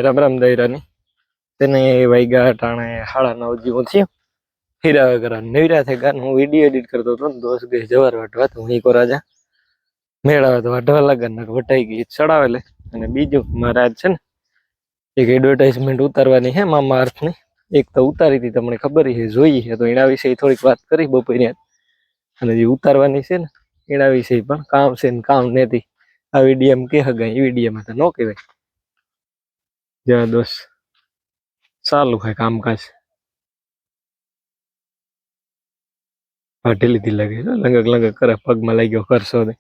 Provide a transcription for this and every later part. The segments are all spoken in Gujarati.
રામ રામ દૈરાની તેને વાગ્યા ટાણે 9:30 જેવું થયું. હીરા કરા નવરા થઈ ગયા. હું વિડીયો એડિટ કરતો હતો ને દોસ્ત ગઈ જવાર વાટવા તો હું કો રાજા મેળાવે તો વાટવા લાગ્યા ને વટાઈ ગઈ ચડાવેલે. અને બીજું મારે આજ છે ને એક એડવર્ટાઇઝમેન્ટ ઉતારવાની છે મામા અર્થની. એક તો ઉતારી હતી તમને ખબર છે જોઈ છે તો એના વિશે થોડીક વાત કરી બપોરે. અને જે ઉતારવાની છે ને એના વિશે પણ કામ છે ને કામ નથી. આ વિડીયો કે હગાય એ વિડીયોમાં તો ન કહેવાય. જ્યાં દોસ્ત ચાલુ હોય કામકાજ ઢીલી ઢીલી લાગે લંગક લંગક કરે પગમાં લાગ્યો કરશો ને.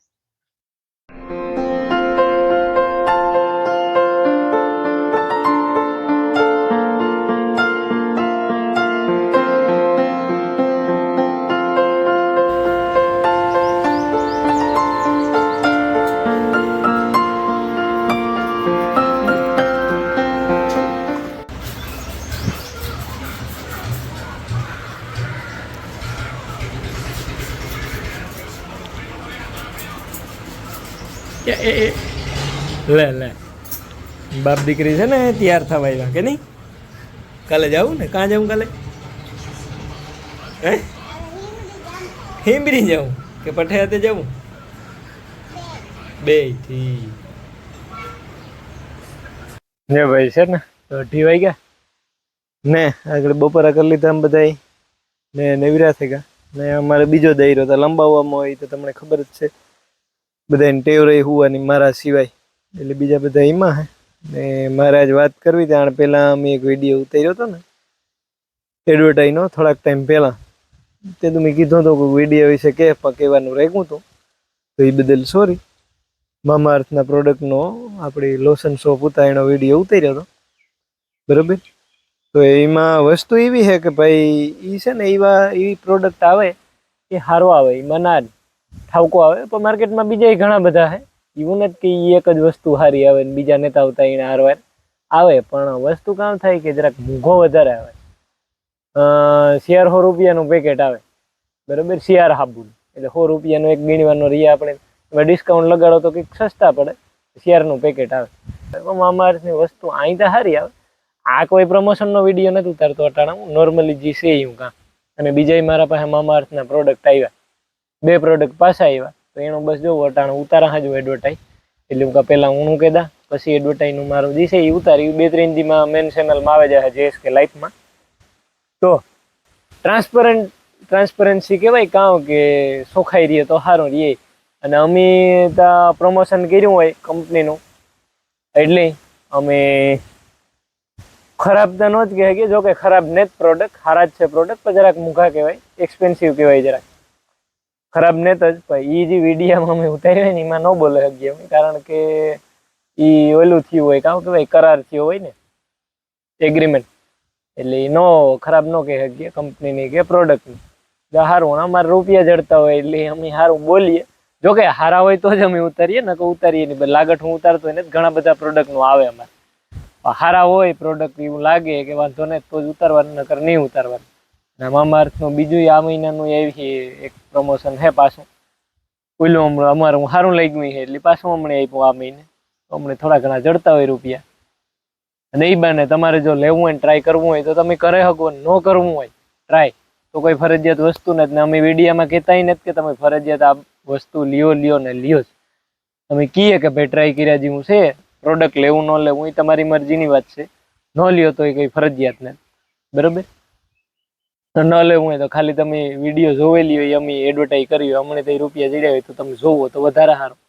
લે લે બાપ દીકરી છે ને તૈયાર થવા આવ્યા કે નહીં? કાલે જાવું ને? કાં જાઉં કાલે? હે હિમરી જાઉં કે પઠિયાતે જાઉં? બે થી ને ભાઈ છે ને 2:30 વાગ્યા ને આગળ બપોરા કરી લીધા આમ બધા ને નવરા થઈ ગયા. ને અમારે બીજો દૈરો તો લંબાવવામાં હોય તો તમને ખબર જ છે બધાને ટેવ રહી હોવાની મારા સિવાય. એટલે બીજા બધા એમાં હે ને મારે આજ વાત કરવી ત્યાં પહેલાં અમે એક વિડીયો ઉતાર્યો હતો ને એડવર્ટાઈઝનો થોડાક ટાઈમ પહેલાં. તે તો મેં કીધું હતું કે વિડીયો વિશે કહેવાનું રાખ્યું હતું તો એ બદલ સોરી. મામા અર્થના પ્રોડક્ટનો આપણી લોશન સોપ ઉતારીનો વિડીયો ઉતાર્યો હતો બરાબર. તો એમાં વસ્તુ એવી છે કે ભાઈ એ છે ને એવી પ્રોડક્ટ આવે એ સારો આવે એમાં ના ઠાવકો આવે. પણ માર્કેટમાં બીજા ઘણા બધા છે એવું નથી કે એક જ વસ્તુ સારી આવે ને બીજા નેતા આવતા એને હારવાર આવે. પણ વસ્તુ કામ થાય કે જરાક મોંઘો વધારે આવે. 100 રૂપિયાનું પેકેટ આવે બરાબર. 100 સાબુ એટલે 100 રૂપિયાનો એક ગીણવાનો રહીએ આપણે. એમાં ડિસ્કાઉન્ટ લગાડો તો કંઈક સસ્તા પડે. 100નું પેકેટ આવે. મામા અર્થની વસ્તુ અહીં તો સારી આવે. આ કોઈ પ્રમોશનનો વિડીયો નથી ઉતારતો અટાણા હું નોર્મલી જે છે હું કાં. અને બીજા મારા પાસે મામા અર્થના પ્રોડક્ટ આવ્યા 2 પ્રોડક્ટ પાછા આવ્યા તો એનું બસ જોવું અટાણું ઉતારા હાજુ એડવર્ટાઈઝ. એટલે હું પહેલાં હું કહેતા પછી એડવર્ટાઈઝનું મારું જે છે એ ઉતારી 2-3 દીમાં મેન ચેનલમાં આવે જાય JSK લાઈફમાં. તો ટ્રાન્સપરન્સી કહેવાય કાં કે સોખાઈ રહીએ તો સારું રહીએ. અને અમે ત્યાં પ્રમોશન કર્યું હોય કંપનીનું એટલે અમે ખરાબ તો ન જ કહે કે જો કે ખરાબ ને જ પ્રોડક્ટ સારા જ છે પ્રોડક્ટ પણ જરાક મૂંઘા કહેવાય એક્સપેન્સિવ કહેવાય જરાક. ખરાબ ને તો જ પણ એ જે વિડીયામાં અમે ઉતાર્યું હોય ને એમાં ન બોલે શકીએ અમે. કારણ કે એ ઓલું થયું હોય કાં કહેવાય કરાર થયો હોય ને એગ્રીમેન્ટ. એટલે એ ખરાબ ન કહી શકીએ કંપનીની કે પ્રોડક્ટની. સારું અમારે રૂપિયા જડતા હોય એટલે અમે સારું બોલીએ. જોકે સારા હોય તો જ અમે ઉતારીએ ને કે ઉતારીએ નહીં. લાગટ હું ઉતારતો હોય ને ઘણા બધા પ્રોડક્ટનું આવે અમારે. સારા હોય પ્રોડક્ટ એવું લાગે કે વાંધો નહીં તો જ ઉતારવાનું નકર નહીં ઉતારવાનું. મામા અર્થનું બીજું આ મહિનાનું એવી એક પ્રમોશન છે પાછું. પેલું અમારું સારું લાગ્યું છે એટલે પાછું હમણાં આપ્યું આ મહિને. હમણાં થોડા ઘણા જડતા હોય રૂપિયા. અને એ બાને તમારે જો લેવું હોય ને ટ્રાય કરવું હોય તો તમે કરી શકો. ન કરવું હોય ટ્રાય તો કોઈ ફરજિયાત વસ્તુ નથી. ને અમે વિડીયામાં કહેતાય નથી કે તમે ફરજિયાત આ વસ્તુ લ્યો ને લ્યો જ. તમે કહીએ કે ભાઈ ટ્રાય કર્યા જેવું છે પ્રોડક્ટ લેવું ન લેવું એ તમારી મરજીની વાત છે. ન લ્યો તો એ કંઈ ફરજિયાત નથી બરાબર. તો ન લેવું હોય તો ખાલી તમે વિડીયો જોવેલી હોય અમે એડવર્ટાઈઝ કરી હોય હમણાં તો રૂપિયા જડ્યા હોય તો તમે જોવો તો વધારે સારું.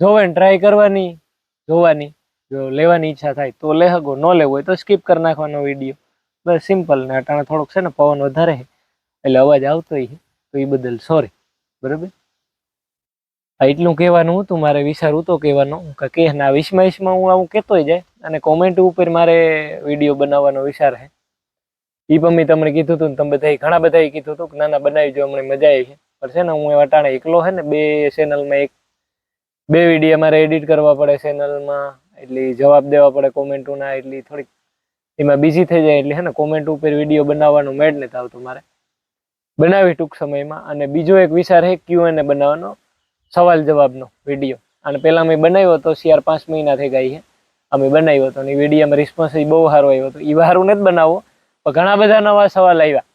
જોવે ને ટ્રાય કરવાની જોવાની. જો લેવાની ઈચ્છા થાય તો લે શકો. ન લેવું હોય તો સ્કીપ કરી નાખવાનો વિડીયો. બસ સિમ્પલ. ને અટાણે થોડોક છે ને પવન વધારે છે એટલે અવાજ આવતો હોય તો એ બદલ સોરી બરાબર. એટલું કહેવાનું હતું મારે. વિચારવું તો કહેવાનું કે ના વીસમાં હું આવું કહેતોય જાય. અને કોમેન્ટ ઉપર મારે વિડીયો બનાવવાનો વિચાર છે. એ પણ મેં તમને કીધું હતું ને તમે બધા ઘણા બધાએ કીધું હતું કે નાના બનાવી જો અમને મજા આવી છે. પણ છે ને હું અટાણે એકલો છે ને 2 ચેનલમાં 2 વિડીયો મારે એડિટ કરવા પડે ચેનલમાં. એટલે જવાબ દેવા પડે કોમેન્ટોના. એટલે થોડીક એમાં બિઝી થઈ જાય એટલે છે ને કોમેન્ટ ઉપર વિડીયો બનાવવાનું મેળ નથી આવતું મારે. બનાવી ટૂંક સમયમાં. અને બીજો એક વિચાર છે Q&A બનાવવાનો સવાલ જવાબનો વિડીયો. અને પહેલાં મેં બનાવ્યો તો 4-5 મહિના થઈ ગઈ છે અમે બનાવ્યો હતો અને વિડીયોમાં રિસ્પોન્સ બહુ સારો આવ્યો હતો. એ સારું નથી બનાવવું, પણ ઘણા બધા નવા સવાલ આવ્યા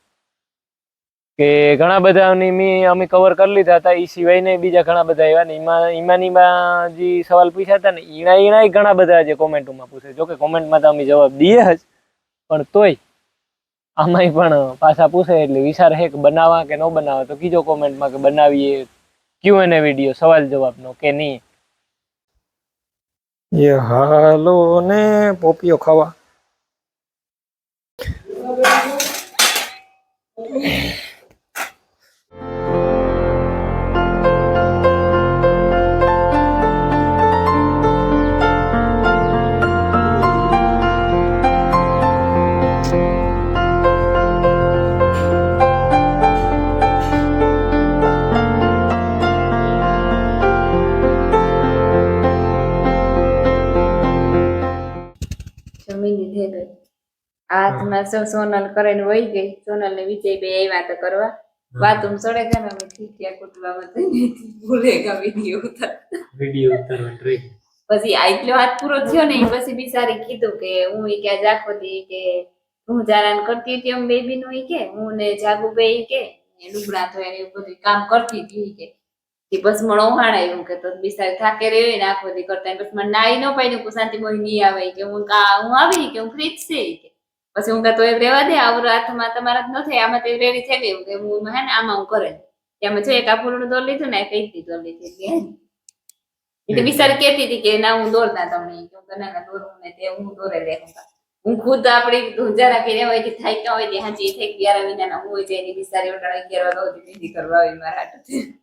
કે ઘણા બધાની અમે કવર કરી લીધા હતા. એ સિવાયને બીજા ઘણા બધા આવ્યા ને એમાં જે સવાલ પૂછ્યા હતા ને એના ઘણા બધા જે કોમેન્ટોમાં પૂછે. જો કે કોમેન્ટમાં તો અમે જવાબ દઈએ જ, પણ તોય આમાંય પણ પાછા પૂછે એટલે વિચાર હે કે બનાવવા કે ન બનાવવા. તો કીજો કોમેન્ટમાં કે બનાવીએ Q&A વિડીયો સવાલ જવાબનો કે નહીં. હાલો ને પોપિયો ખાવા. જમી લીધે ગઈ હાથમાં સોનલ કરીને વહી ગઈ. સોનલ ને વિજય બે આવ્યા તો કરવા વાતું સડે ગયા અમે ઠીક કુટવામાં ભૂલે ગયા વિડીયો ઉતારવાનું રહી. પછી આટલો હાથ પૂરો થયો ને પછી બિચારી કીધું કે હું ક્યાં જાખો દી કે હું જારાન કરતી હતી એમ બેબી નું કે હું ને જાગુ બે કે લુગડા તો એને બધું કામ કરતી હતી કે બસ મને ઓહાણ આવ્યું કે તો બિચારી થાકે રહી ને આખો દી કરતા પછી મને નાઈ ન પાડ્યું શાંતિ મોહી નહીં આવે કે હું આવી કે હું ફ્રીજ છે કે પછી હું તો રેવા દે આવું હાથમાં તમારા ન થાય આમાં તો રેડી થઈ ગયું કે હું હે ને આમાં હું કરે ત્યાં જો એક આપું દોર લીધું ને કઈ દી દોર લીધી એટલે બિચારી કેતી હતી કે ના હું દોરતા તમને ના દોરું ને તે હું દોરે લે હું ખુદ આપડી જરા કે હોય કે થાય કે હોય હાજી થઈ 11 મહિનાના હું હોય છે એની બિચારી ઓટાળી કરવા દો દીદી કરવા આવી મારા હાથ